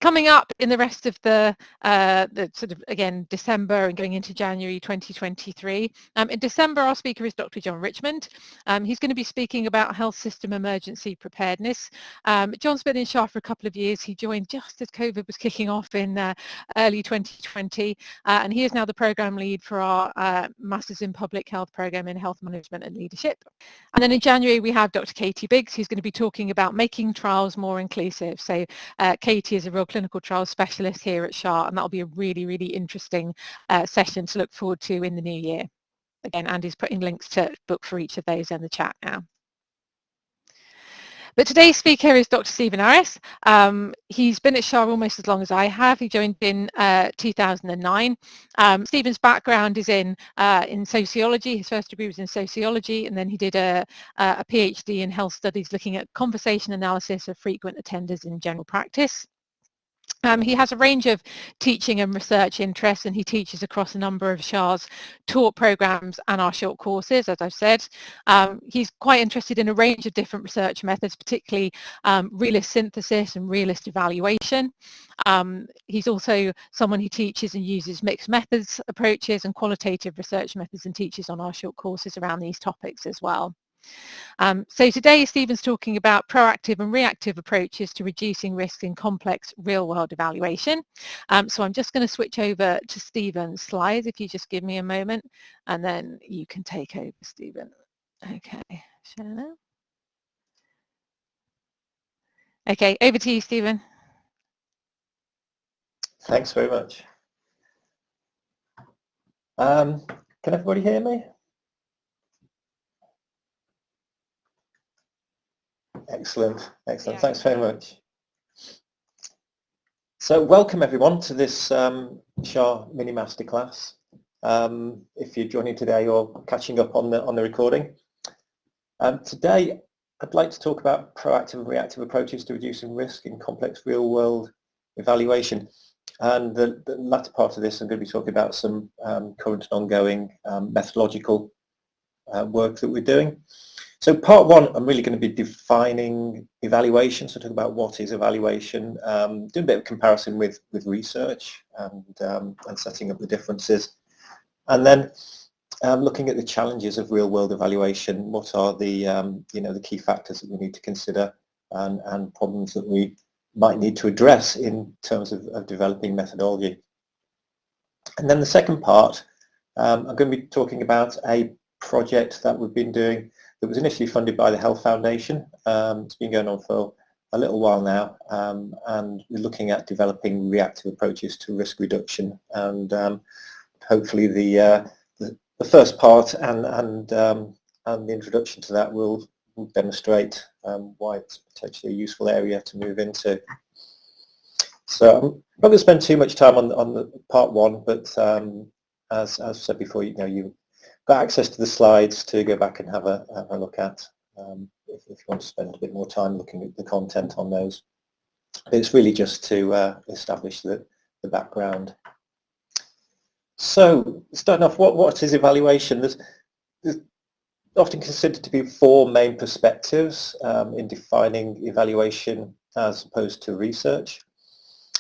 Coming up in the rest of the sort of, again, December and going into January 2023. In December, our speaker is Dr. John Richmond. He's going to be speaking about health system emergency preparedness. John's been in SHA for a couple of years. He joined just as COVID was kicking off in early 2020, and he is now the program lead for our Masters in Public Health program in Health Management and Leadership. And then in January, we have Dr. Katie Biggs, who's going to be talking about making trials more inclusive. So Katie is a real clinical trials specialist here at SHA, and that'll be a really, really interesting session to look forward to in the new year. Again, Andy's putting links to book for each of those in the chat now. But today's speaker is Dr. Stephen Harris. He's been at SHA almost as long as I have. He joined in 2009. Stephen's background is in sociology. His first degree was in sociology, and then he did a PhD in health studies looking at conversation analysis of frequent attenders in general practice. He has a range of teaching and research interests, and he teaches across a number of SHA's taught programs and our short courses, as I've said. He's quite interested in a range of different research methods, particularly realist synthesis and realist evaluation. He's also someone who teaches and uses mixed methods approaches and qualitative research methods, and teaches on our short courses around these topics as well. So today Stephen's talking about proactive and reactive approaches to reducing risks in complex real-world evaluation. So I'm just going to switch over to Stephen's slides, if you just give me a moment, and then you can take over, Stephen. Okay, share now. Okay, over to you, Stephen. Thanks very much. Can everybody hear me? Excellent, excellent. Yeah. Thanks very much. So welcome everyone to this SHA mini-masterclass. If you're joining today or catching up on the recording. Today I'd like to talk about proactive and reactive approaches to reducing risk in complex real-world evaluation. And the latter part of this, I'm going to be talking about some current and ongoing methodological work that we're doing. So part one, I'm really going to be defining evaluation, so talking about what is evaluation, doing a bit of comparison with research and setting up the differences. And then looking at the challenges of real-world evaluation, what are the the key factors that we need to consider and problems that we might need to address in terms of developing methodology. And then the second part, I'm going to be talking about a project that we've been doing that was initially funded by the Health Foundation. It's been going on for a little while now, and we're looking at developing reactive approaches to risk reduction. And hopefully the first part and the introduction to that will demonstrate why it's potentially a useful area to move into. So I'm not going to spend too much time on the part one, but as I've said before, you've got access to the slides to go back and have a look at if you want to spend a bit more time looking at the content on those. But it's really just to establish the background. So starting off, what is evaluation? There's often considered to be four main perspectives in defining evaluation as opposed to research.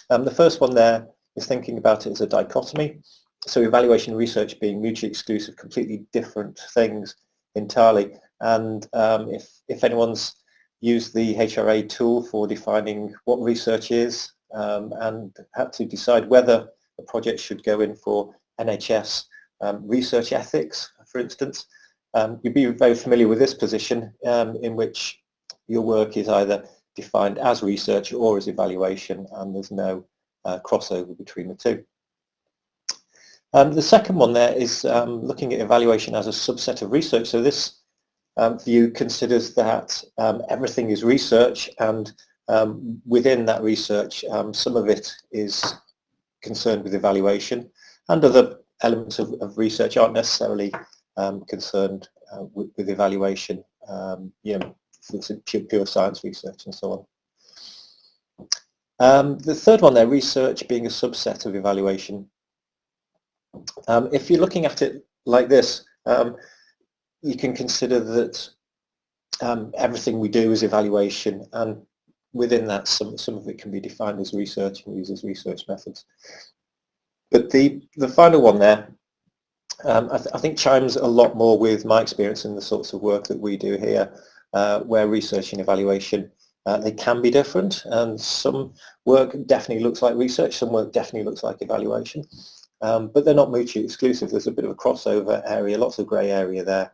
The first one there is thinking about it as a dichotomy. So evaluation and research being mutually exclusive, completely different things entirely. And if anyone's used the HRA tool for defining what research is and had to decide whether a project should go in for NHS research ethics, for instance, you'd be very familiar with this position in which your work is either defined as research or as evaluation, and there's no crossover between the two. The second one there is looking at evaluation as a subset of research. So this view considers that everything is research, and within that research some of it is concerned with evaluation, and other elements of research aren't necessarily concerned with evaluation, it's pure science research and so on. The third one there, research being a subset of evaluation. If you're looking at it like this, you can consider that everything we do is evaluation, and within that, some of it can be defined as research and uses research methods. But the final one there, I think chimes a lot more with my experience in the sorts of work that we do here, where research and evaluation, they can be different, and some work definitely looks like research, some work definitely looks like evaluation, but they're not mutually exclusive. There's a bit of a crossover area, lots of grey area there,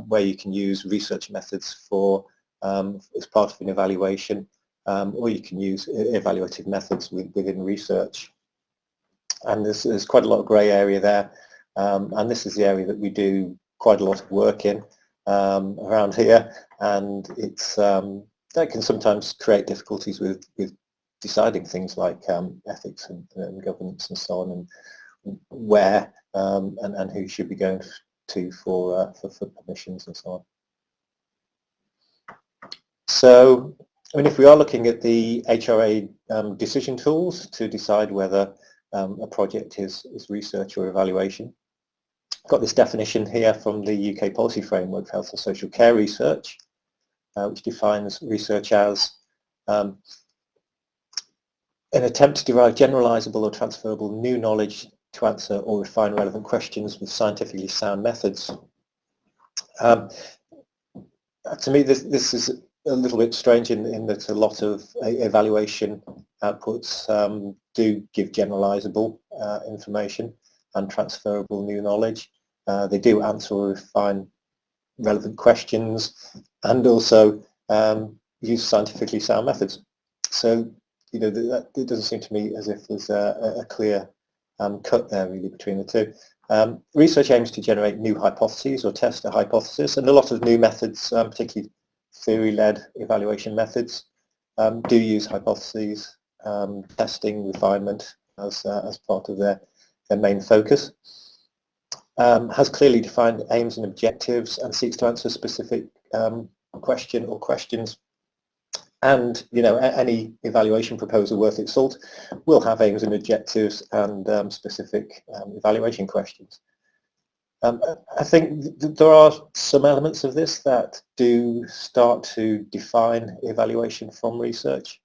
where you can use research methods for as part of an evaluation, or you can use evaluative methods within research. And there's quite a lot of grey area there, and this is the area that we do quite a lot of work in around here, and it's that can sometimes create difficulties with deciding things like ethics and governance and so on, and where and who should be going to for permissions and so on. So, I mean, if we are looking at the HRA decision tools to decide whether a project is research or evaluation, I've got this definition here from the UK Policy Framework for Health and Social Care Research, which defines research as an attempt to derive generalizable or transferable new knowledge to answer or refine relevant questions with scientifically sound methods. To me, this is a little bit strange in that a lot of evaluation outputs do give generalizable information and transferable new knowledge. They do answer or refine relevant questions and also use scientifically sound methods. So, you know, it doesn't seem to me as if there's a clear cut there really between the two. Research aims to generate new hypotheses or test a hypothesis, and a lot of new methods, particularly theory-led evaluation methods, do use hypotheses, testing, refinement as part of their main focus. Has clearly defined aims and objectives and seeks to answer a specific question or questions. And, you know, any evaluation proposal worth its salt will have aims and objectives and specific evaluation questions. I think there are some elements of this that do start to define evaluation from research,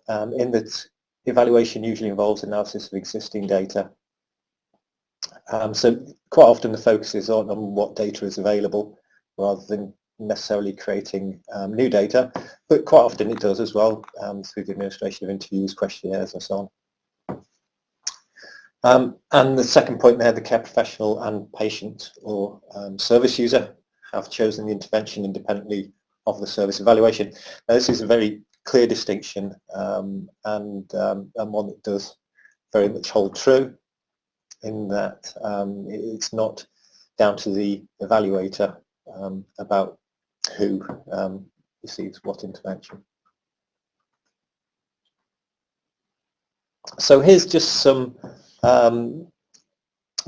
in that evaluation usually involves analysis of existing data. So quite often the focus is on what data is available rather than necessarily creating new data, but quite often it does as well through the administration of interviews, questionnaires and so on. And the second point there, the care professional and patient or service user have chosen the intervention independently of the service evaluation. Now, this is a very clear distinction and one that does very much hold true in that it's not down to the evaluator about who receives what intervention. So here's just some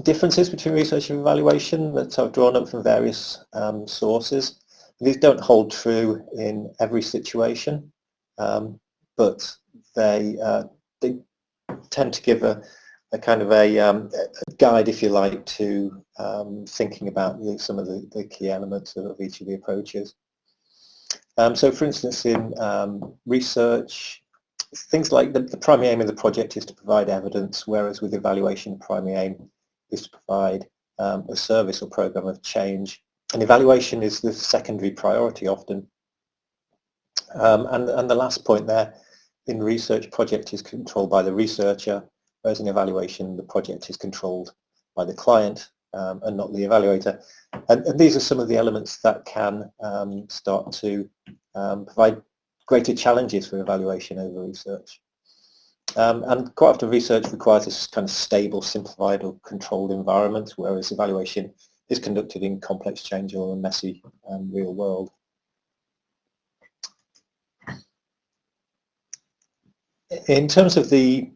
differences between research and evaluation that I've drawn up from various sources. These don't hold true in every situation, but they tend to give a kind of a guide, if you like, to thinking about some of the key elements of each of the approaches. So for instance, in research, things like the primary aim of the project is to provide evidence, whereas with evaluation, the primary aim is to provide a service or program of change. And evaluation is the secondary priority often. And the last point there, in research, project is controlled by the researcher, whereas in evaluation, the project is controlled by the client and not the evaluator. And these are some of the elements that can start to provide greater challenges for evaluation over research. And quite often research requires this kind of stable, simplified or controlled environment, whereas evaluation is conducted in complex, changeable and messy real world. In terms of the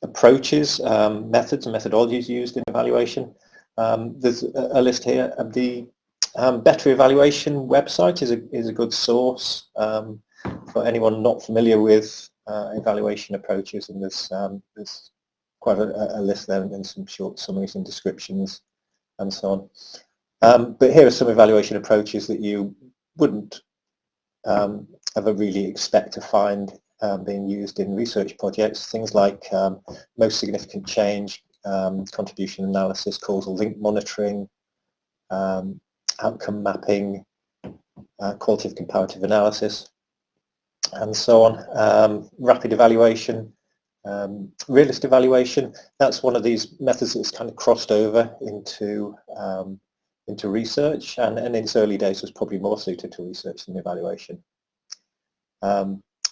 approaches, methods and methodologies used in evaluation, there's a list here. The Better Evaluation website is a good source for anyone not familiar with evaluation approaches, and there's quite a list there and some short summaries and descriptions and so on. But here are some evaluation approaches that you wouldn't ever really expect to find being used in research projects. Things like most significant change, contribution analysis, causal link monitoring, outcome mapping, qualitative comparative analysis, and so on. Rapid evaluation, realist evaluation. That's one of these methods that's kind of crossed over into research, and in its early days was probably more suited to research than evaluation.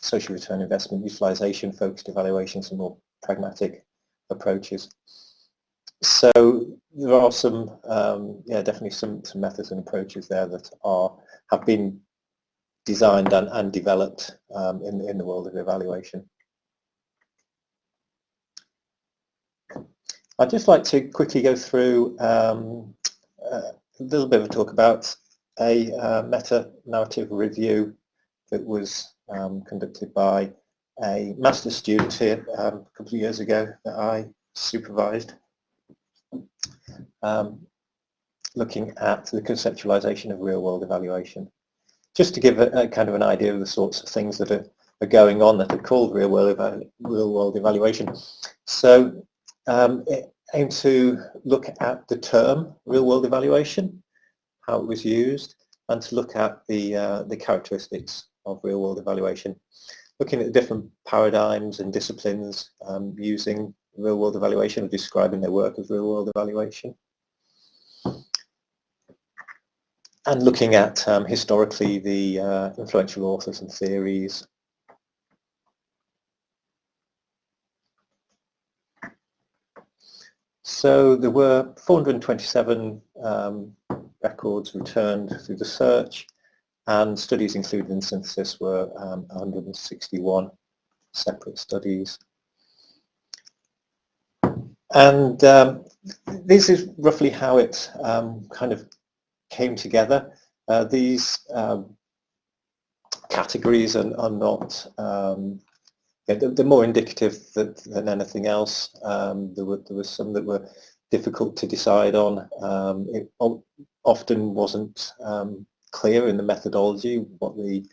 Social return investment, utilization focused evaluation, some more pragmatic approaches. So there are some, definitely some methods and approaches there that have been designed and developed in the world of evaluation. I'd just like to quickly go through a little bit of a talk about a meta-narrative review that was conducted by a master's student here a couple of years ago that I supervised, looking at the conceptualization of real-world evaluation. Just to give a kind of an idea of the sorts of things that are going on that are called real-world evaluation. So it aimed to look at the term real-world evaluation, how it was used, and to look at the characteristics of real-world evaluation, looking at the different paradigms and disciplines using real-world evaluation or describing their work as real-world evaluation, and looking at historically the influential authors and theories. So there were 427 records returned through the search, and studies included in synthesis were 161 separate studies. And this is roughly how it kind of came together. These categories are not, they're more indicative than anything else. There were some that were difficult to decide on. It often wasn't clear in the methodology what the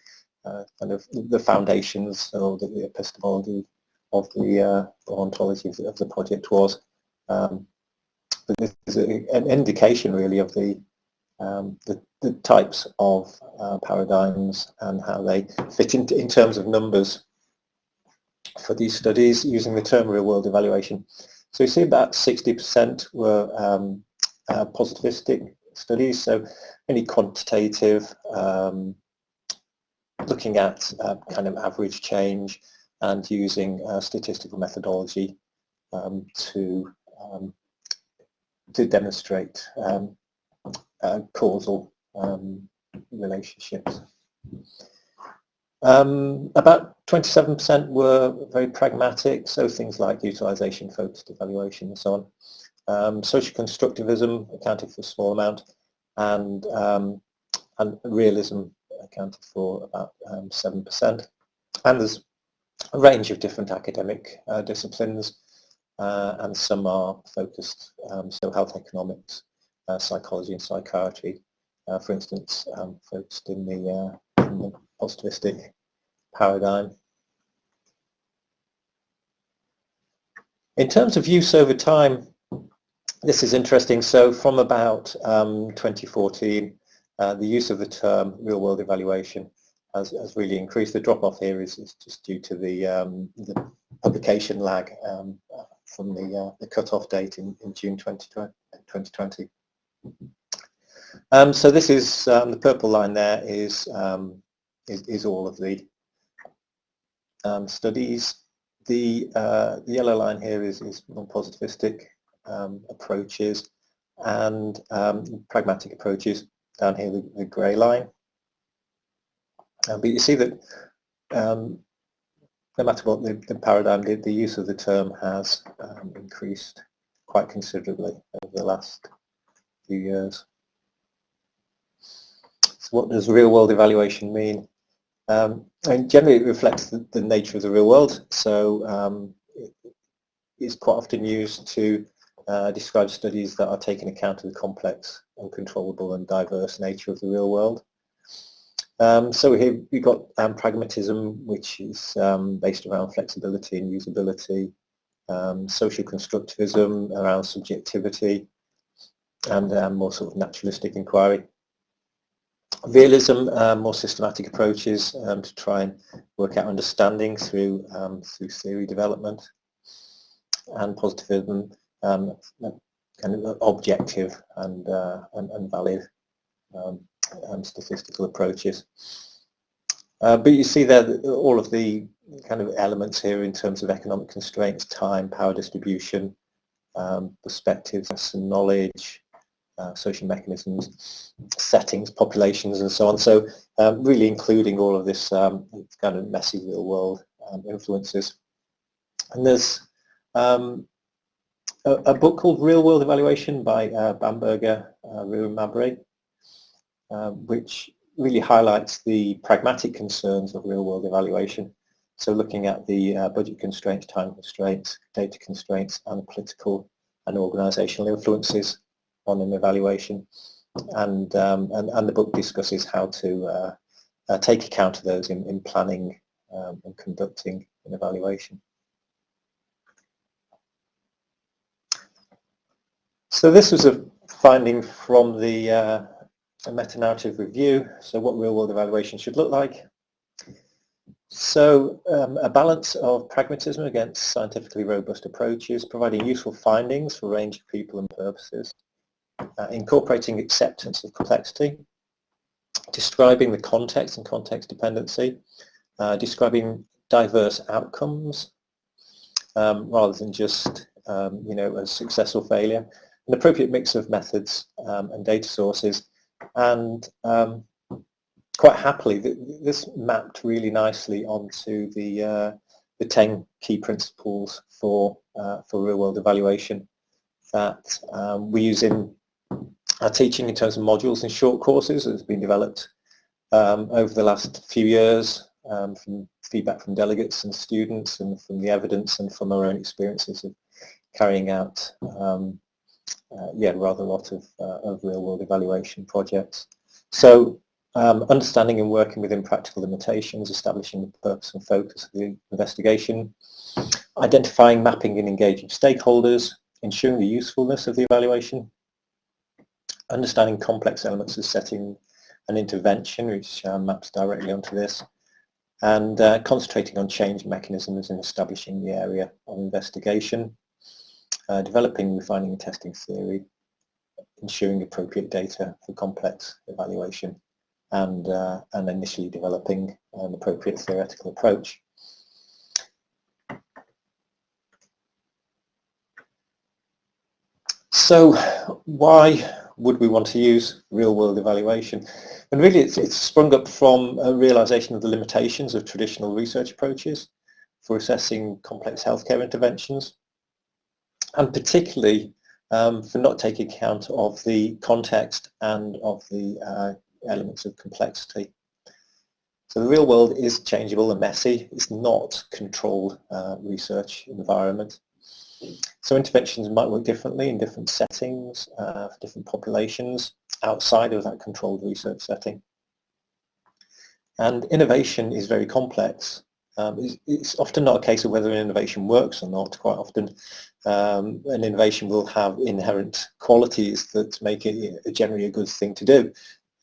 kind of the foundations or the epistemology of the ontology of the project was. But this is an indication really of the types of paradigms and how they fit in terms of numbers for these studies using the term real-world evaluation. So you see about 60% were positivistic studies, so any quantitative, looking at kind of average change and using statistical methodology to demonstrate causal relationships. About 27% were very pragmatic, so things like utilization focused evaluation and so on. Social constructivism accounted for a small amount, and realism accounted for about 7%. And there's a range of different academic disciplines, and some are focused, so health economics, psychology and psychiatry, for instance, focused in the positivistic paradigm. In terms of use over time, this is interesting. So from about 2014, the use of the term real-world evaluation has really increased. The drop-off here is just due to the publication lag from the cut-off date in June 2020. So this is the purple line there is all of the studies. The yellow line here is non-positivistic approaches, and pragmatic approaches down here, the grey line. But you see that no matter what the paradigm, the use of the term has increased quite considerably over the last few years. So what does real-world evaluation mean? And generally it reflects the nature of the real world, so it's quite often used to describe studies that are taking account of the complex, uncontrollable and diverse nature of the real world. So here we've got pragmatism, which is based around flexibility and usability, social constructivism around subjectivity, and more sort of naturalistic inquiry. Realism, more systematic approaches to try and work out understanding through theory development, and positivism, kind of objective and valid statistical approaches. But you see there all of the kind of elements here in terms of economic constraints, time, power distribution, perspectives and knowledge, social mechanisms, settings, populations, and so on. So really including all of this kind of messy real world influences. And there's a book called Real World Evaluation by Bamberger, Rue Mabry, which really highlights the pragmatic concerns of real world evaluation. So looking at the budget constraints, time constraints, data constraints, and political and organisational influences on an evaluation. And the book discusses how to take account of those in planning and conducting an evaluation. So this was a finding from the a meta-narrative review, so what real-world evaluation should look like. So a balance of pragmatism against scientifically robust approaches, providing useful findings for a range of people and purposes, incorporating acceptance of complexity, describing the context and context dependency, describing diverse outcomes rather than just a success or failure, an appropriate mix of methods and data sources, and quite happily this mapped really nicely onto the 10 key principles for real-world evaluation that we use in our teaching in terms of modules and short courses that has been developed over the last few years from feedback from delegates and students and from the evidence and from our own experiences of carrying out rather a lot of real-world evaluation projects. So understanding and working within practical limitations, establishing the purpose and focus of the investigation, identifying, mapping and engaging stakeholders, ensuring the usefulness of the evaluation, understanding complex elements of setting an intervention, which maps directly onto this, and concentrating on change mechanisms in establishing the area of investigation, developing, refining and testing theory, ensuring appropriate data for complex evaluation, and initially developing an appropriate theoretical approach. So why would we want to use real-world evaluation? And really it's sprung up from a realization of the limitations of traditional research approaches for assessing complex healthcare interventions, and particularly for not taking account of the context and of the elements of complexity. So the real world is changeable and messy. It's not controlled research environment. So interventions might work differently in different settings, for different populations outside of that controlled research setting. And innovation is very complex. It's often not a case of whether an innovation works or not. Quite often an innovation will have inherent qualities that make it generally a good thing to do.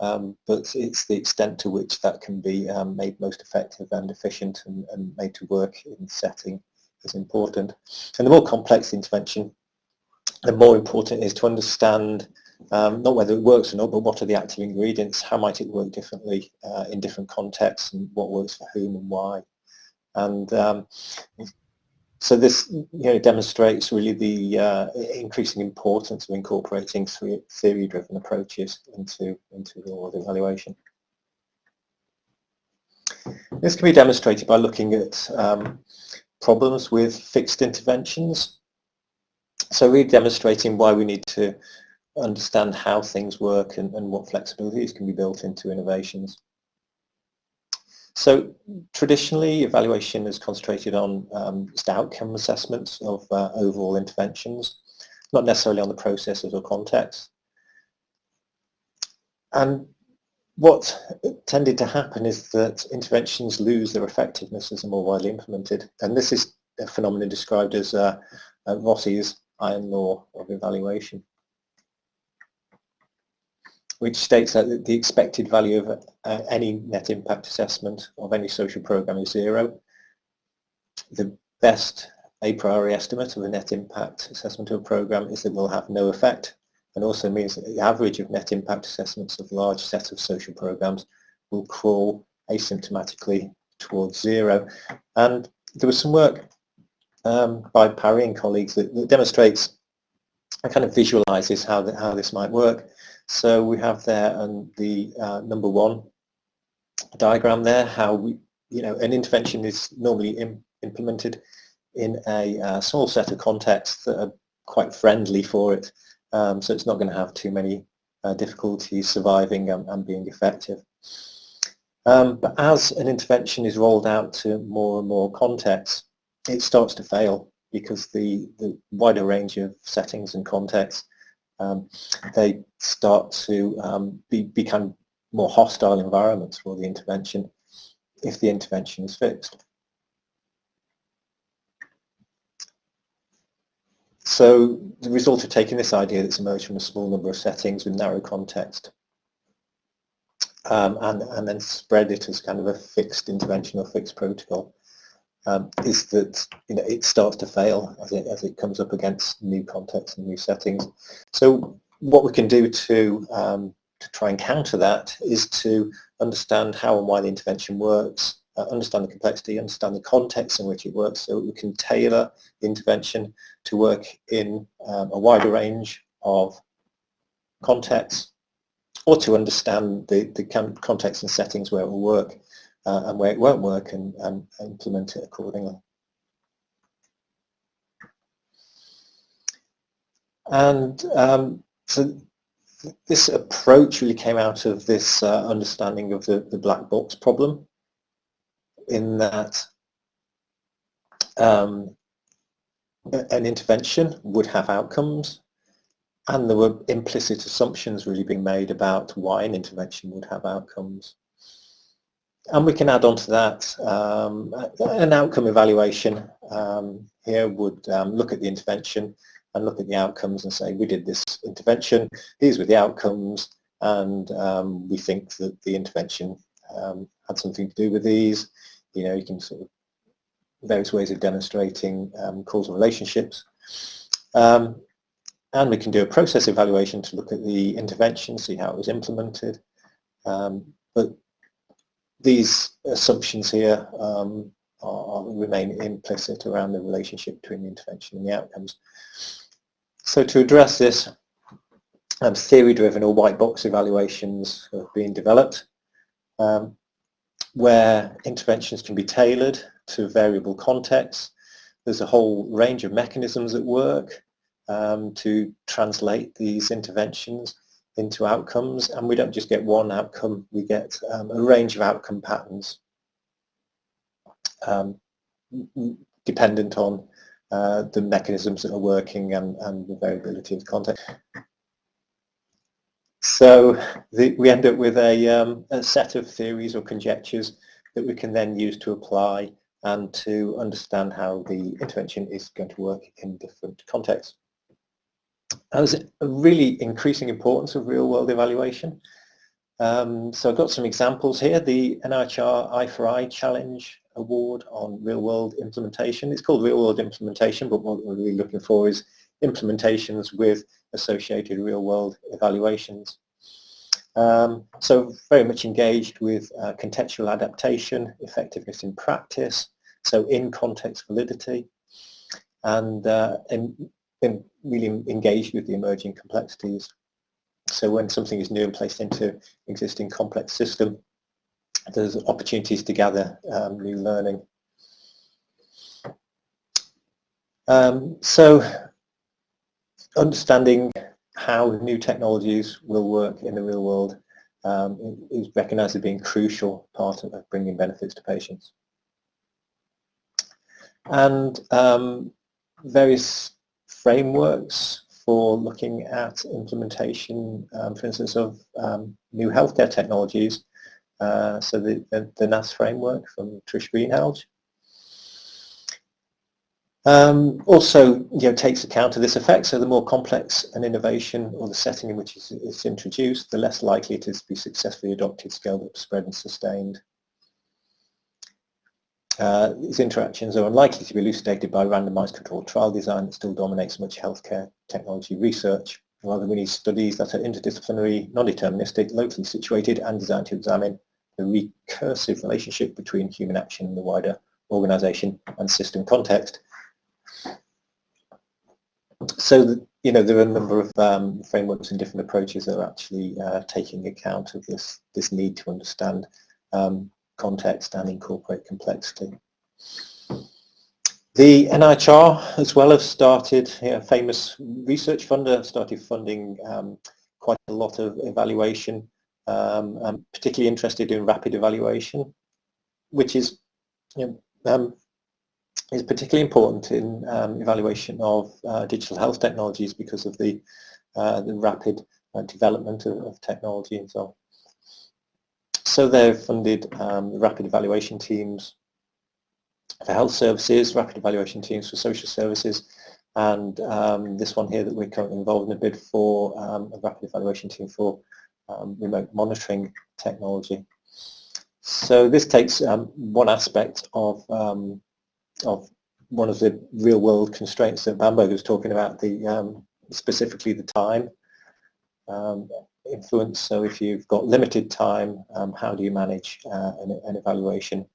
But it's the extent to which that can be made most effective and efficient and made to work in the setting is important. And the more complex the intervention, the more important it is to understand not whether it works or not, but what are the active ingredients, how might it work differently in different contexts, and what works for whom and why. And so this demonstrates really the increasing importance of incorporating theory-driven approaches into real-world evaluation. This can be demonstrated by looking at problems with fixed interventions. So really demonstrating why we need to understand how things work and what flexibilities can be built into innovations. So traditionally, evaluation is concentrated on just outcome assessments of overall interventions, not necessarily on the processes or context. And what tended to happen is that interventions lose their effectiveness as they're more widely implemented, and this is a phenomenon described as Rossi's iron law of evaluation, which states that the expected value of any net impact assessment of any social program is 0. The best a priori estimate of a net impact assessment of a program is that it will have no effect, and also means that the average of net impact assessments of a large set of social programs will crawl asymptomatically towards 0. And there was some work by Parry and colleagues that demonstrates and kind of visualizes how this might work. So we have there and the number 1 diagram there, how an intervention is normally implemented in a small set of contexts that are quite friendly for it. So it's not going to have too many difficulties surviving and being effective. But as an intervention is rolled out to more and more contexts, it starts to fail because the wider range of settings and contexts, they start to become more hostile environments for the intervention if the intervention is fixed. So the result of taking this idea that's emerged from a small number of settings with narrow context and then spread it as kind of a fixed intervention or fixed protocol is that it starts to fail as it comes up against new contexts and new settings. So what we can do to try and counter that is to understand how and why the intervention works, understand the complexity, understand the context in which it works, so we can tailor the intervention to work in a wider range of contexts, or to understand the context and settings where it will work and where it won't work, and implement it accordingly. And so this approach really came out of this understanding of the black box problem, in that an intervention would have outcomes, and there were implicit assumptions really being made about why an intervention would have outcomes. And we can add on to that an outcome evaluation here would look at the intervention and look at the outcomes and say, we did this intervention, these were the outcomes, and we think that the intervention had something to do with these. You can sort of various ways of demonstrating causal relationships. And we can do a process evaluation to look at the intervention, see how it was implemented. But these assumptions here remain implicit around the relationship between the intervention and the outcomes. So to address this, theory-driven or white box evaluations have been developed, where interventions can be tailored to variable contexts. There's a whole range of mechanisms at work to translate these interventions into outcomes, and we don't just get one outcome, we get a range of outcome patterns dependent on the mechanisms that are working and the variability of the context. So we end up with a set of theories or conjectures that we can then use to apply and to understand how the intervention is going to work in different contexts. There's a really increasing importance of real-world evaluation. So I've got some examples here. The NIHR Eye for Eye Challenge Award on real-world implementation. It's called real-world implementation, but what we're really looking for is implementations with associated real-world evaluations. So very much engaged with contextual adaptation, effectiveness in practice, so in context validity, and really engaged with the emerging complexities. So when something is new and placed into existing complex system, there's opportunities to gather new learning. So understanding how new technologies will work in the real world is recognised as being a crucial part of bringing benefits to patients. And various frameworks for looking at implementation, for instance, of new healthcare technologies. So the NAS framework from Trish Greenhalgh. Also, takes account of this effect. So the more complex an innovation or the setting in which it's introduced, the less likely it is to be successfully adopted, scaled up, spread and sustained. These interactions are unlikely to be elucidated by randomized controlled trial design that still dominates much healthcare technology research. Rather, we need studies that are interdisciplinary, non-deterministic, locally situated and designed to examine the recursive relationship between human action and the wider organization and system context. So, there are a number of frameworks and different approaches that are actually taking account of this need to understand context and incorporate complexity. The NIHR as well have started, a famous research funder, started funding quite a lot of evaluation. I'm particularly interested in rapid evaluation, which is particularly important in evaluation of digital health technologies because of the rapid development of technology and so on. So they've funded rapid evaluation teams for health services, rapid evaluation teams for social services, and this one here that we're currently involved in a bid for, a rapid evaluation team for remote monitoring technology. So this takes one aspect of one of the real-world constraints that Bamberg was talking about, specifically the time influence. So if you've got limited time, how do you manage an evaluation?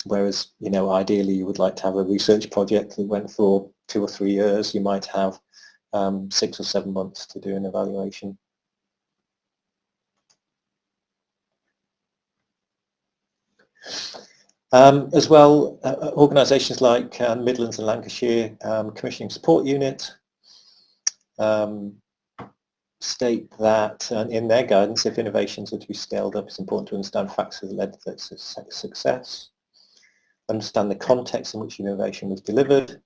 Whereas, ideally you would like to have a research project that went for 2 or 3 years. You might have 6 or 7 months to do an evaluation. As well, organisations like Midlands and Lancashire Commissioning Support Unit state that in their guidance, if innovations are to be scaled up, it's important to understand factors that led to their success, understand the context in which innovation was delivered,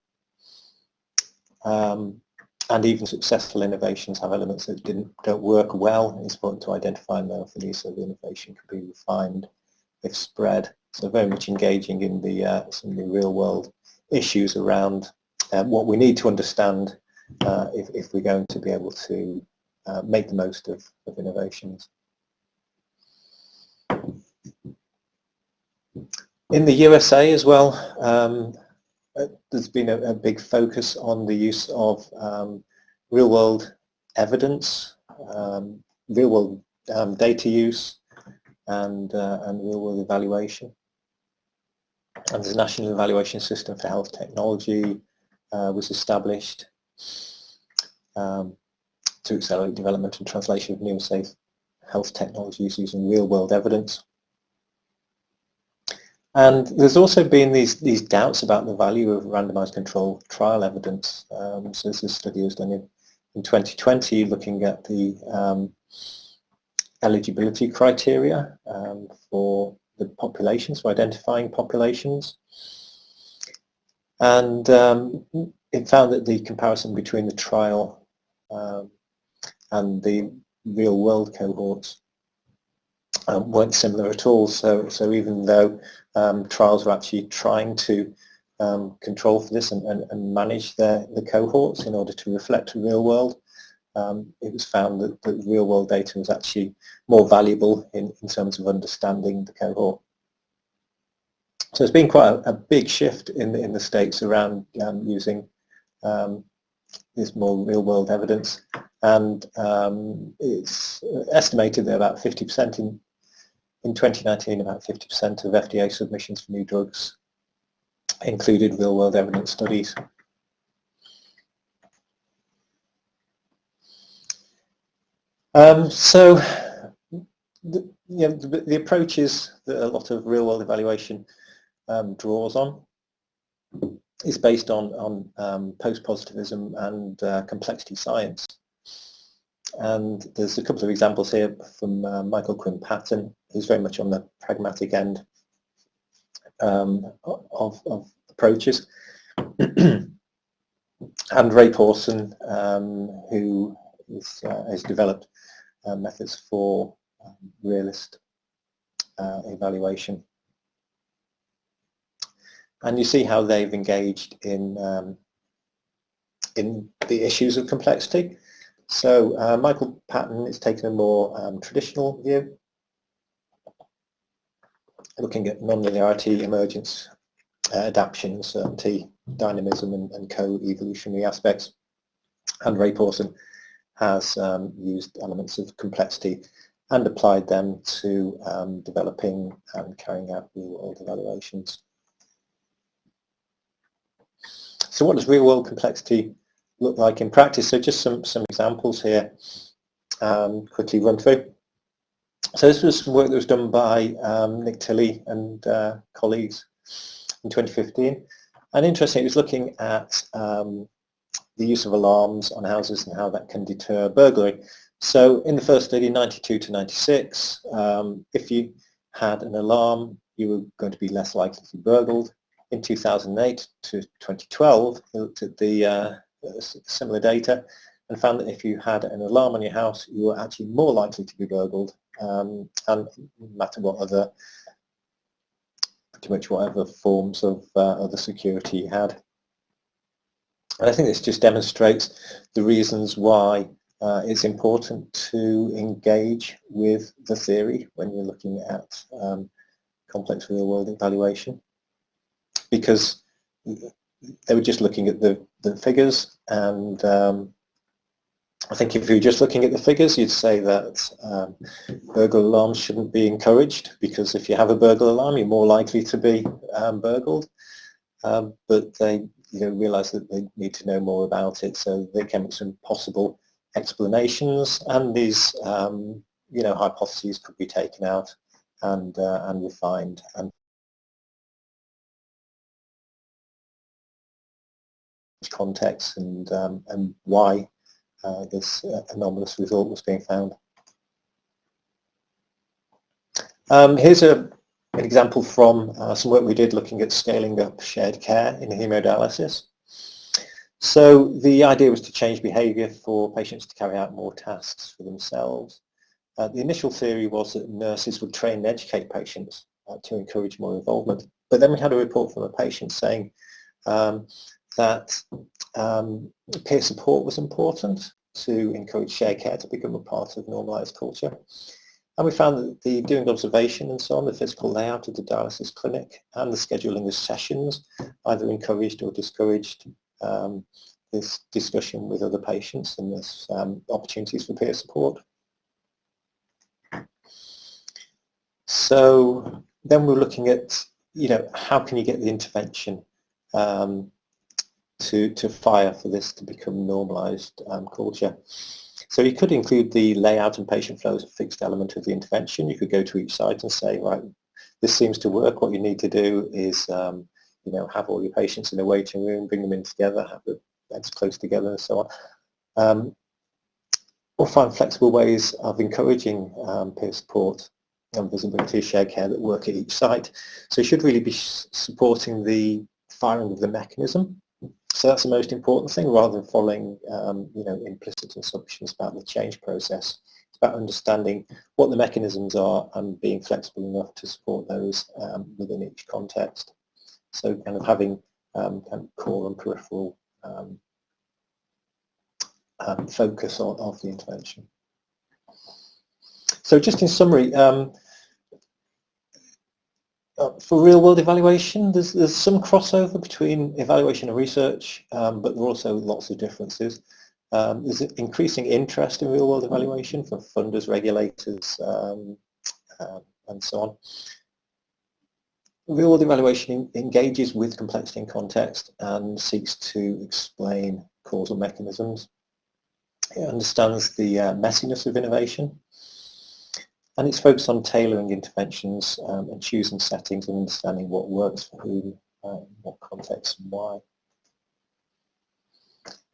and even successful innovations have elements that don't work well. It's important to identify them for these so the innovation can be refined if spread. So very much engaging in some of the real-world issues around what we need to understand if we're going to be able to make the most of innovations. In the USA as well, there's been a big focus on the use of real-world evidence, real-world data use, and real-world evaluation. And the National Evaluation System for Health Technology was established to accelerate development and translation of new and safe health technologies using real-world evidence. And there's also been these doubts about the value of randomized controlled trial evidence. So this study was done in 2020 looking at the eligibility criteria for the populations, for identifying populations. And it found that the comparison between the trial and the real-world cohorts weren't similar at all. So even though trials were actually trying to control for this and manage the cohorts in order to reflect the real world, it was found that the real-world data was actually more valuable in terms of understanding the cohort. So it's been quite a big shift in the States around using this more real-world evidence, and it's estimated that about 50% in 2019, about 50% of FDA submissions for new drugs included real-world evidence studies. So the approaches that a lot of real-world evaluation draws on is based on post-positivism and complexity science. And there's a couple of examples here from Michael Quinn Patton, who's very much on the pragmatic end of approaches. and Ray Pawson, who has developed methods for realist evaluation. And you see how they've engaged in the issues of complexity. So Michael Patton is taking a more traditional view, looking at non-linearity, emergence, adaptation, uncertainty, dynamism, and co-evolutionary aspects. And Ray Pawson has used elements of complexity and applied them to developing and carrying out real-world evaluations. So what does real-world complexity look like in practice? So just some examples here, quickly run through. So this was some work that was done by Nick Tilley and colleagues in 2015. And interesting, it was looking at the use of alarms on houses and how that can deter burglary. So in the first study, 92 to 96, if you had an alarm, you were going to be less likely to be burgled. In 2008 to 2012, we looked at the similar data and found that if you had an alarm on your house, you were actually more likely to be burgled, and no matter what other, pretty much whatever forms of other security you had. And I think this just demonstrates the reasons why it's important to engage with the theory when you're looking at complex real-world evaluation, because they were just looking at the figures, and I think if you're just looking at the figures, you'd say that burglar alarms shouldn't be encouraged, because if you have a burglar alarm, you're more likely to be burgled. But they realised that they need to know more about it, so they came up with some possible explanations, and these hypotheses could be taken out and refined and context and why this anomalous result was being found. Here's an example from some work we did looking at scaling up shared care in hemodialysis. So the idea was to change behaviour for patients to carry out more tasks for themselves. The initial theory was that nurses would train and educate patients to encourage more involvement. But then we had a report from a patient saying that peer support was important to encourage shared care to become a part of normalised culture. And we found that the doing observation and so on, the physical layout of the dialysis clinic and the scheduling of sessions either encouraged or discouraged this discussion with other patients, and there's opportunities for peer support. So then we're looking at, how can you get the intervention to fire for this to become normalised culture. So you could include the layout and patient flow as a fixed element of the intervention. You could go to each site and say, right, this seems to work. What you need to do is, have all your patients in a waiting room, bring them in together, have the beds close together and so on. Or find flexible ways of encouraging peer support and visibility of shared care that work at each site. So you should really be supporting the firing of the mechanism. So that's the most important thing, rather than following implicit assumptions about the change process. It's about understanding what the mechanisms are and being flexible enough to support those within each context. So kind of having kind of core and peripheral focus of the intervention. So just in summary, for real-world evaluation, there's some crossover between evaluation and research, but there are also lots of differences. There's increasing interest in real-world evaluation from funders, regulators, and so on. Real-world evaluation engages with complexity and context and seeks to explain causal mechanisms. It understands the messiness of innovation, and it's focused on tailoring interventions and choosing settings and understanding what works for whom, what context and why.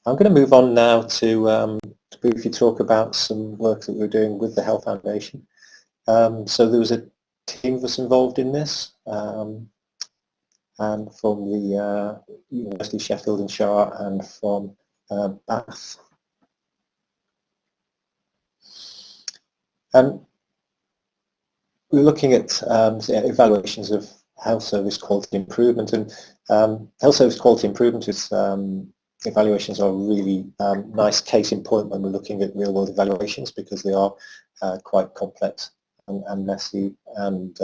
I'm going to move on now to briefly talk about some work that we're doing with the Health Foundation. So there was a team of us involved in this. and from the University of Sheffield and Shire, and from Bath. We're looking at evaluations of health service quality improvement, and health service quality improvement is evaluations are a really nice case in point when we're looking at real-world evaluations, because they are quite complex and messy and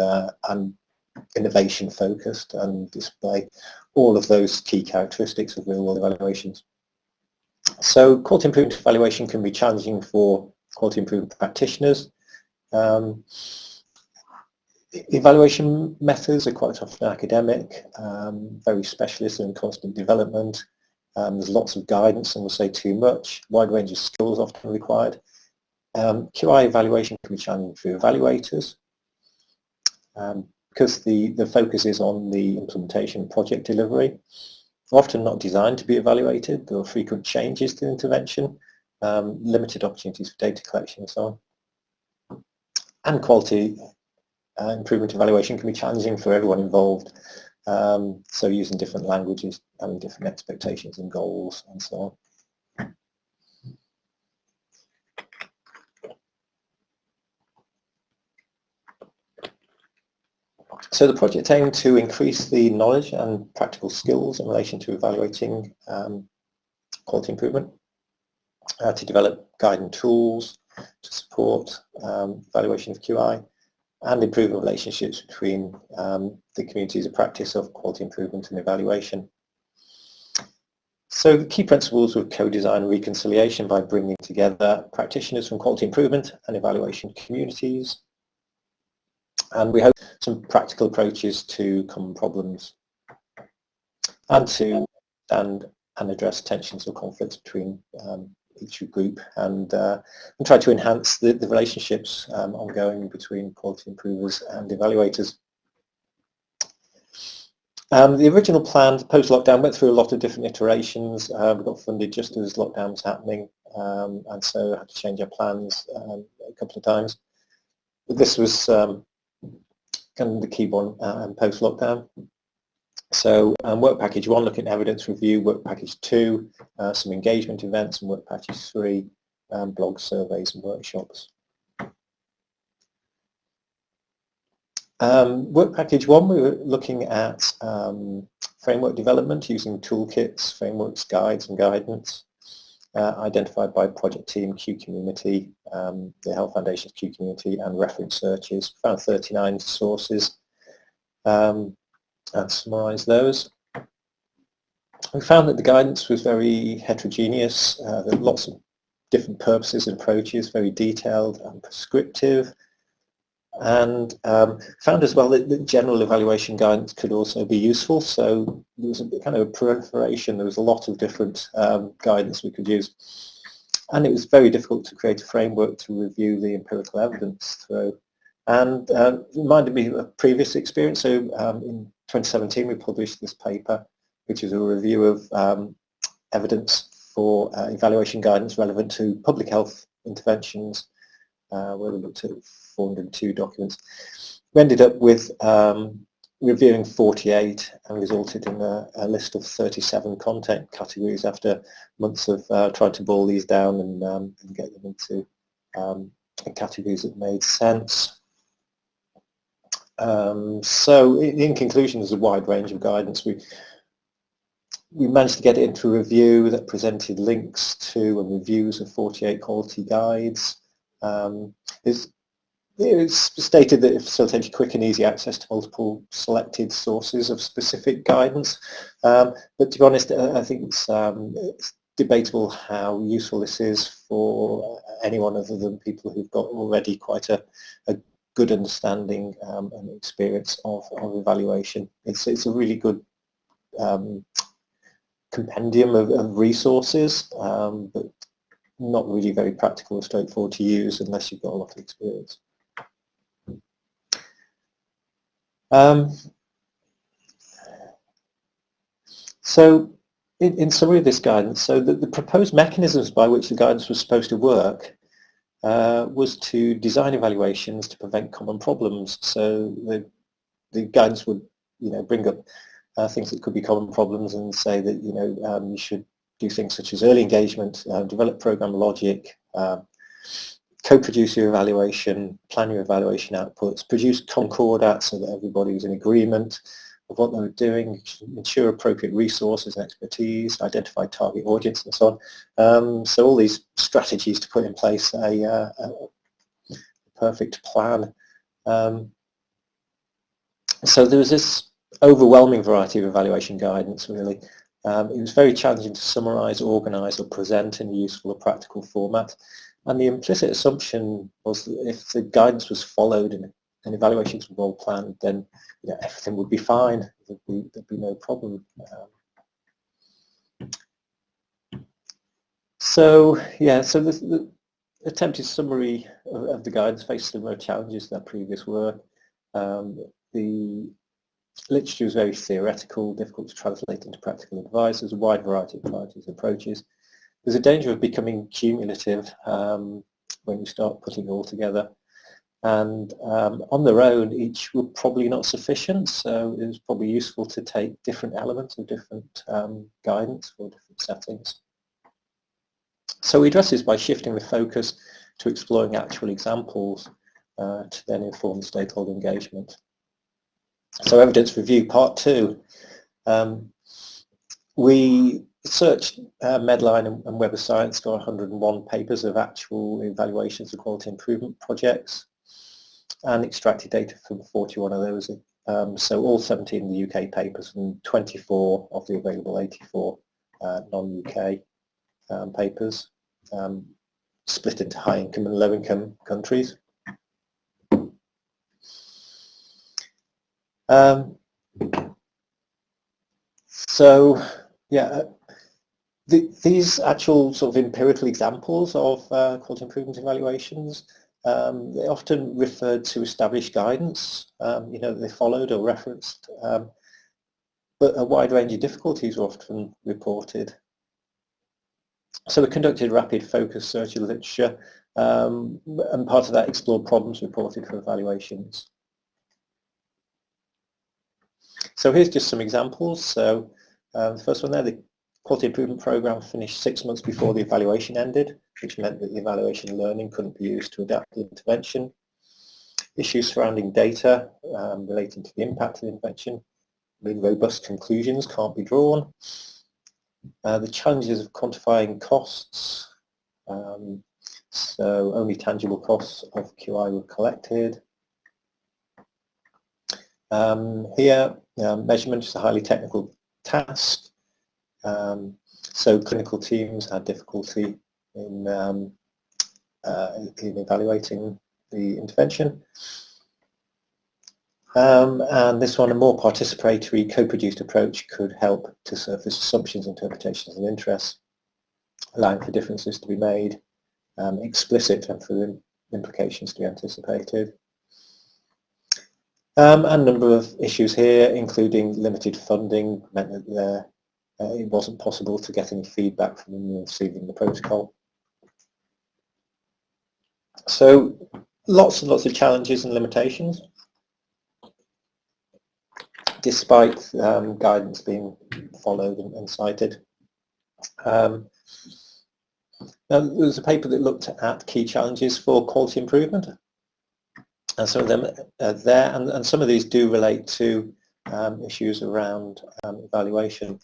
innovation focused, and display all of those key characteristics of real-world evaluations. So quality improvement evaluation can be challenging for quality improvement practitioners. Evaluation methods are quite often academic, very specialist and in constant development. There's lots of guidance, and we'll say too much. Wide range of skills often required. QI evaluation can be challenging for evaluators because the focus is on the implementation project delivery. Often not designed to be evaluated. There are frequent changes to the intervention, limited opportunities for data collection and so on. And quality improvement evaluation can be challenging for everyone involved. So using different languages, having different expectations and goals and so on. So the project aimed to increase the knowledge and practical skills in relation to evaluating quality improvement, to develop guiding tools to support evaluation of QI, and improve relationships between the communities of practice of quality improvement and evaluation. So the key principles were co-design and reconciliation by bringing together practitioners from quality improvement and evaluation communities. And we hope some practical approaches to common problems, and to address tensions or conflicts between each group, and try to enhance the relationships ongoing between quality improvers and evaluators. The original plan post-lockdown went through a lot of different iterations. We got funded just as lockdown was happening, and so had to change our plans a couple of times. But this was kind of the key one post-lockdown. So work package 1, looking at evidence review; work package 2, some engagement events; and work package 3, blog surveys and workshops. Work package 1, we were looking at framework development using toolkits, frameworks, guides and guidance, identified by project team, Q community, the Health Foundation's Q community, and reference searches. Found 39 sources and summarised those. We found that the guidance was very heterogeneous. There were lots of different purposes and approaches, very detailed and prescriptive. And found as well that general evaluation guidance could also be useful. So there was a kind of a proliferation. There was a lot of different guidance we could use. And it was very difficult to create a framework to review the empirical evidence through. And it reminded me of a previous experience. So in 2017, we published this paper, which is a review of evidence for evaluation guidance relevant to public health interventions, where we looked at 402 documents. We ended up with reviewing 48 and resulted in a list of 37 content categories after months of trying to boil these down and get them into categories that made sense. So in conclusion, there's a wide range of guidance. We managed to get it into a review that presented links to and reviews of 48 quality guides. It's stated that it facilitated quick and easy access to multiple selected sources of specific guidance. But to be honest, I think it's debatable how useful this is for anyone other than people who've got already quite a good understanding and experience of evaluation. It's a really good compendium of resources, but not really very practical or straightforward to use unless you've got a lot of experience. So in summary of this guidance, so the proposed mechanisms by which the guidance was supposed to work was to design evaluations to prevent common problems. So the guidance would bring up things that could be common problems and say that, you should do things such as early engagement, develop program logic, co-produce your evaluation, plan your evaluation outputs, produce concordats so that everybody was in agreement of what they were doing, ensure appropriate resources and expertise, identify target audience and so on. So all these strategies to put in place a perfect plan. So there was this overwhelming variety of evaluation guidance, really. It was very challenging to summarise, organise or present in a useful or practical format. And the implicit assumption was that if the guidance was followed and evaluations were well planned, then everything would be fine. There'd be no problem. So the attempted summary of the guidance faced similar challenges to that previous work. The literature is very theoretical, difficult to translate into practical advice. There's a wide variety of priorities and approaches. There's a danger of becoming cumulative when you start putting it all together. And on their own, each were probably not sufficient, so it was probably useful to take different elements of different guidance for different settings. So we address this by shifting the focus to exploring actual examples to then inform stakeholder engagement. So evidence review part 2. We searched Medline and Web of Science for 101 papers of actual evaluations of quality improvement projects and extracted data from 41 of those. So all 17 of the UK papers and 24 of the available 84 non-UK papers, split into high-income and low-income countries. These actual sort of empirical examples of quality improvement evaluations, they often referred to established guidance, that they followed or referenced, but a wide range of difficulties were often reported. So we conducted a rapid focus search of literature, and part of that explored problems reported for evaluations. So here's just some examples. So the first one there, the quality improvement program finished 6 months before the evaluation ended, which meant that the evaluation learning couldn't be used to adapt the intervention. Issues surrounding data relating to the impact of the intervention, mean robust conclusions can't be drawn. The challenges of quantifying costs, so only tangible costs of QI were collected. Here, measurement is a highly technical task. So clinical teams had difficulty in evaluating the intervention. And this one, a more participatory, co-produced approach could help to surface assumptions, interpretations and interests, allowing for differences to be made, explicit and for the implications to be anticipated. And a number of issues here, including limited funding, meant that it wasn't possible to get any feedback from them receiving the protocol. So lots and lots of challenges and limitations, despite guidance being followed and cited. Now, there was a paper that looked at key challenges for quality improvement, and some of them are there, and some of these do relate to issues around evaluation.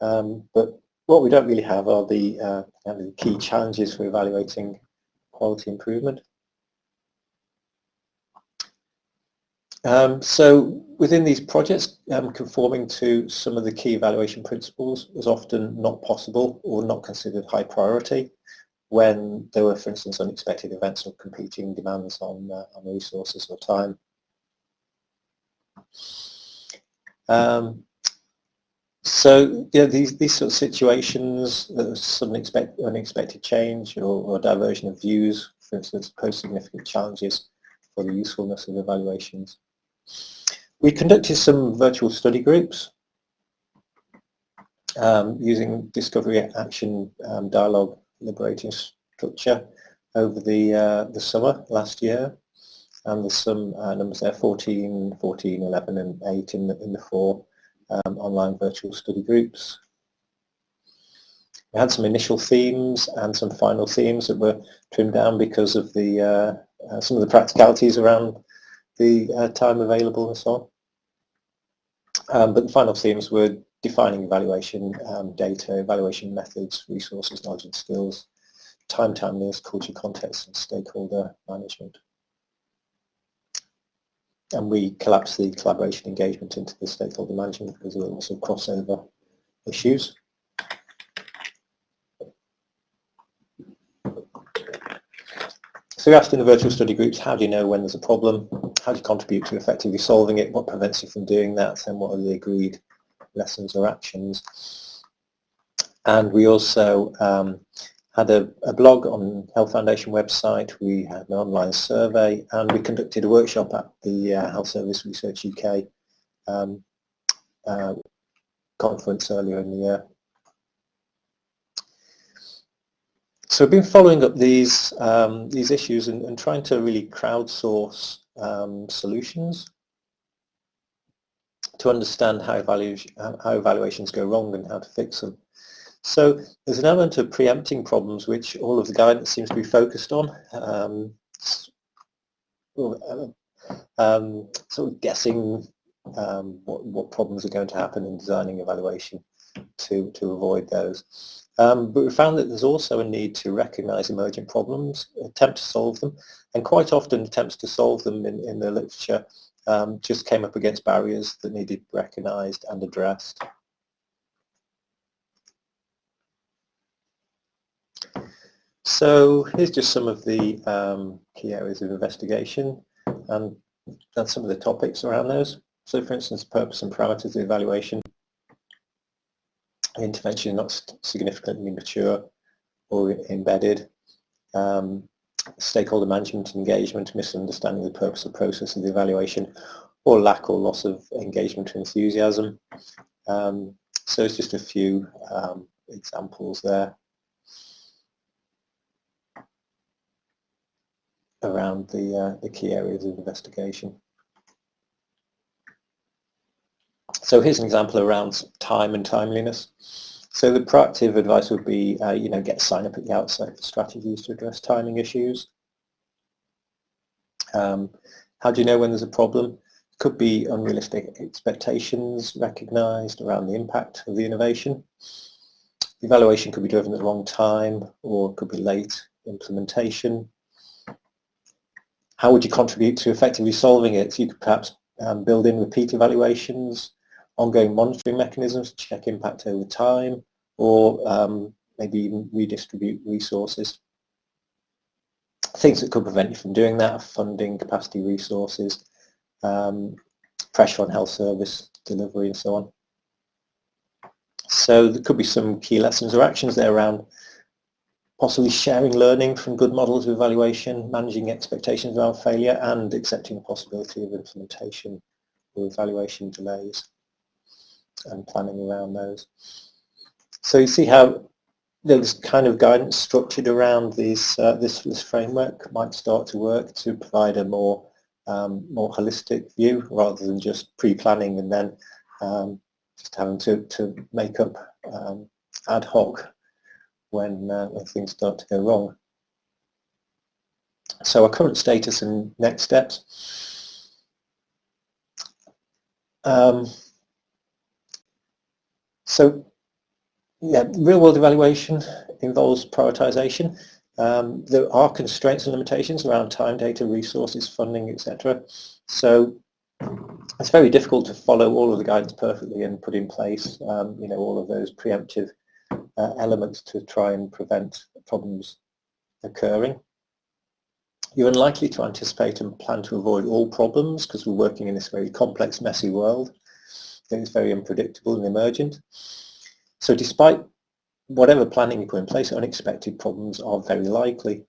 But what we don't really have are the key challenges for evaluating quality improvement. So within these projects, conforming to some of the key evaluation principles was often not possible or not considered high priority when there were, for instance, unexpected events or competing demands on resources or time. So these sort of situations, some unexpected change or diversion of views, for instance, pose significant challenges for the usefulness of evaluations. We conducted some virtual study groups using discovery, action, dialogue, liberating structure over the summer last year, and there's some numbers there, 14, 11 and 8 in the 4. online virtual study groups. We had some initial themes and some final themes that were trimmed down because of the some of the practicalities around the time available and so on. But the final themes were defining evaluation data, evaluation methods, resources, knowledge and skills, timeliness, culture, context and stakeholder management. And we collapsed the collaboration engagement into the stakeholder management because there were also crossover issues. So we asked in the virtual study groups, how do you know when there's a problem? How do you contribute to effectively solving it? What prevents you from doing that? And what are the agreed lessons or actions? And we also had a blog on Health Foundation website. We had an online survey, and we conducted a workshop at the Health Service Research UK conference earlier in the year. So we've been following up these issues and trying to really crowdsource solutions to understand how evaluations go wrong and how to fix them. So there's an element of preempting problems which all of the guidance seems to be focused on, sort of guessing what problems are going to happen in designing evaluation to avoid those. But we found that there's also a need to recognise emergent problems, attempt to solve them, and quite often attempts to solve them in the literature just came up against barriers that needed recognised and addressed. So here's just some of the key areas of investigation and some of the topics around those. So for instance, purpose and parameters of evaluation. Intervention not significantly mature or embedded. Stakeholder management and engagement, misunderstanding the purpose or process of the evaluation, or lack or loss of engagement or enthusiasm. So it's just a few examples there around the key areas of investigation. So here's an example around time and timeliness. So the proactive advice would be, get a sign up at the outset for strategies to address timing issues. How do you know when there's a problem? Could be unrealistic expectations recognised around the impact of the innovation. Evaluation could be driven at the wrong time, or could be late implementation. How would you contribute to effectively solving it? So you could perhaps build in repeat evaluations, ongoing monitoring mechanisms to check impact over time, or maybe even redistribute resources. Things that could prevent you from doing that are funding, capacity, resources, pressure on health service delivery and so on. So there could be some key lessons or actions there around possibly sharing learning from good models of evaluation, managing expectations around failure, and accepting the possibility of implementation or evaluation delays and planning around those. So you see how there's kind of guidance structured around these, this framework might start to work to provide a more holistic view rather than just pre-planning and then just having to make up ad hoc when things start to go wrong. So our current status and next steps. So yeah, real-world evaluation involves prioritization. There are constraints and limitations around time, data, resources, funding, etc. So it's very difficult to follow all of the guidance perfectly and put in place, all of those preemptive elements to try and prevent problems occurring. You're unlikely to anticipate and plan to avoid all problems because we're working in this very complex, messy world. It's very unpredictable and emergent. So despite whatever planning you put in place, unexpected problems are very likely.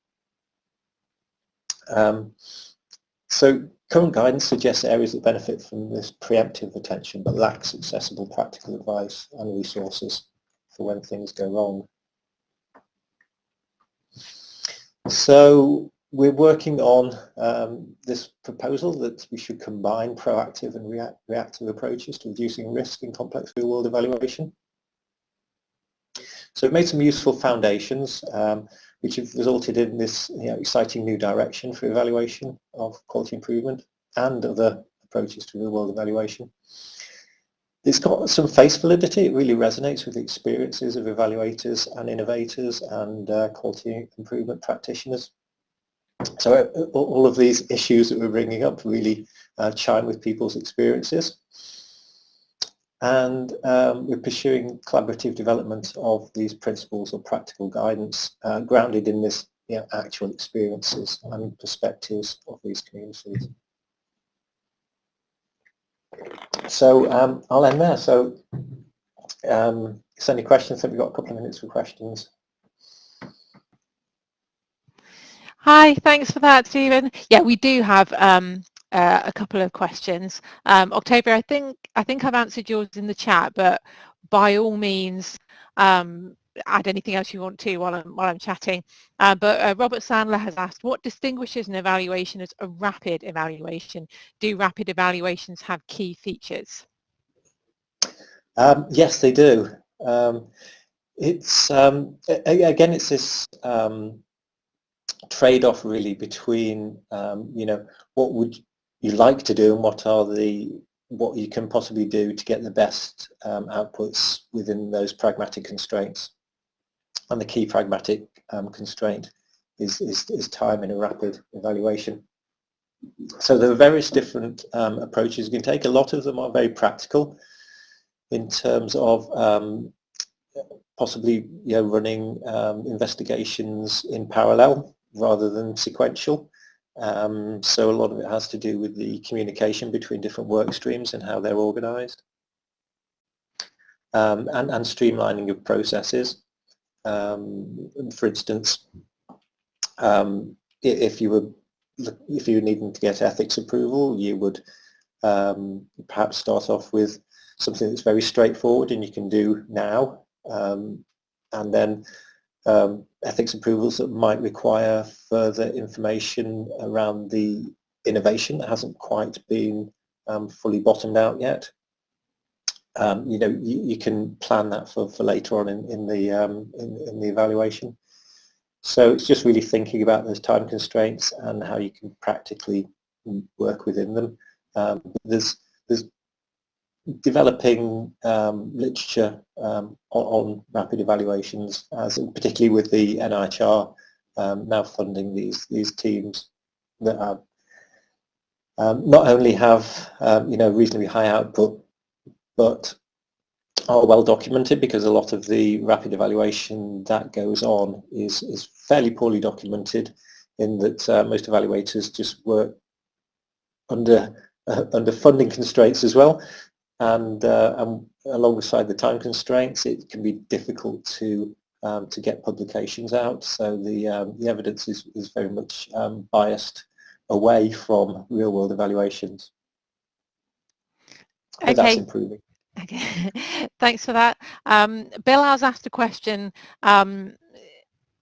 So current guidance suggests areas that benefit from this preemptive attention but lacks accessible practical advice and resources for when things go wrong. So we're working on this proposal that we should combine proactive and reactive approaches to reducing risk in complex real-world evaluation. So we've made some useful foundations which have resulted in this exciting new direction for evaluation of quality improvement and other approaches to real-world evaluation. It's got some face validity. It really resonates with the experiences of evaluators and innovators and quality improvement practitioners. So all of these issues that we're bringing up really chime with people's experiences. And we're pursuing collaborative development of these principles or practical guidance grounded in this actual experiences and perspectives of these communities. So I'll end there. So any questions? I think we've got a couple of minutes for questions. Hi, thanks for that, Stephen. Yeah, we do have a couple of questions. Octavia, I think I've answered yours in the chat, but by all means, add anything else you want to while I'm chatting. But Robert Sandler has asked, what distinguishes an evaluation as a rapid evaluation? Do rapid evaluations have key features? Yes, they do. It's again, it's this trade-off really between what would you like to do and what you can possibly do to get the best outputs within those pragmatic constraints. And the key pragmatic constraint is time in a rapid evaluation. So there are various different approaches you can take. A lot of them are very practical in terms of possibly running investigations in parallel rather than sequential. So a lot of it has to do with the communication between different work streams and how they're organized, and streamlining of processes. For instance, if you were needing to get ethics approval, you would perhaps start off with something that's very straightforward and you can do now, and then ethics approvals that might require further information around the innovation that hasn't quite been fully bottomed out yet. You can plan that for later on in the evaluation. So it's just really thinking about those time constraints and how you can practically work within them. There's developing literature on rapid evaluations, particularly with the NIHR now funding these teams that are not only have reasonably high output, but are well documented, because a lot of the rapid evaluation that goes on is fairly poorly documented, in that most evaluators just work under funding constraints as well. And alongside the time constraints, it can be difficult to get publications out. So the evidence is very much biased away from real-world evaluations. But that's improving. Okay, thanks for that. Bill has asked a question.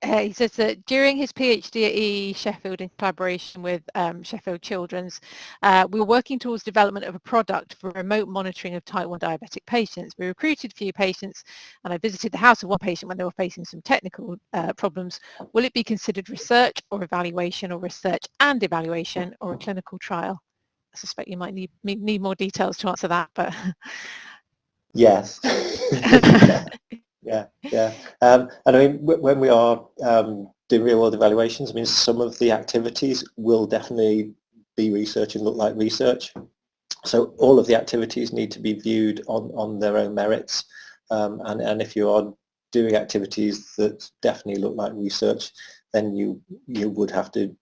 He says that during his PhD at EE Sheffield in collaboration with Sheffield Children's, we were working towards development of a product for remote monitoring of type 1 diabetic patients. We recruited a few patients and I visited the house of one patient when they were facing some technical problems. Will it be considered research or evaluation, or research and evaluation, or a clinical trial? I suspect you might need more details to answer that, but... Yes. Yeah. And I mean, when we are doing real-world evaluations, I mean, some of the activities will definitely be research and look like research. So all of the activities need to be viewed on their own merits. And if you are doing activities that definitely look like research, then you would have to,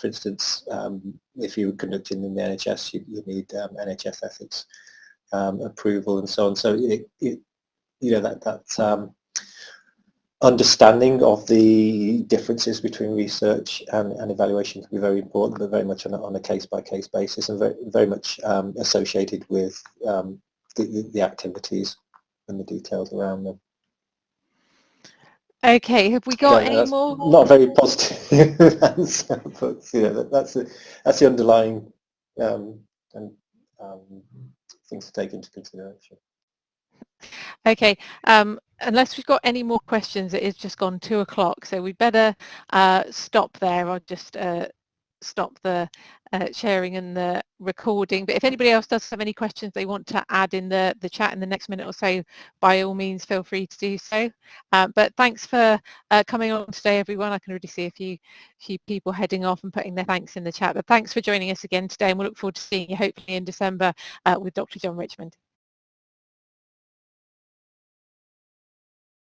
for instance, if you were conducting in the NHS, you need NHS ethics approval and so on. So that understanding of the differences between research and evaluation can be very important, but very much on a case-by-case basis, and very much associated with the activities and the details around them. Okay, have we got any That's more? not a very positive answer, but that's the underlying and things to take into consideration. Okay, unless we've got any more questions, it is just gone 2 o'clock, so we better stop there. I'll just stop the sharing and the recording. But if anybody else does have any questions they want to add in the chat in the next minute or so, by all means feel free to do so. But thanks for coming on today, everyone. I can already see a few people heading off and putting their thanks in the chat. But thanks for joining us again today, and we'll look forward to seeing you hopefully in December with Dr. John Richmond.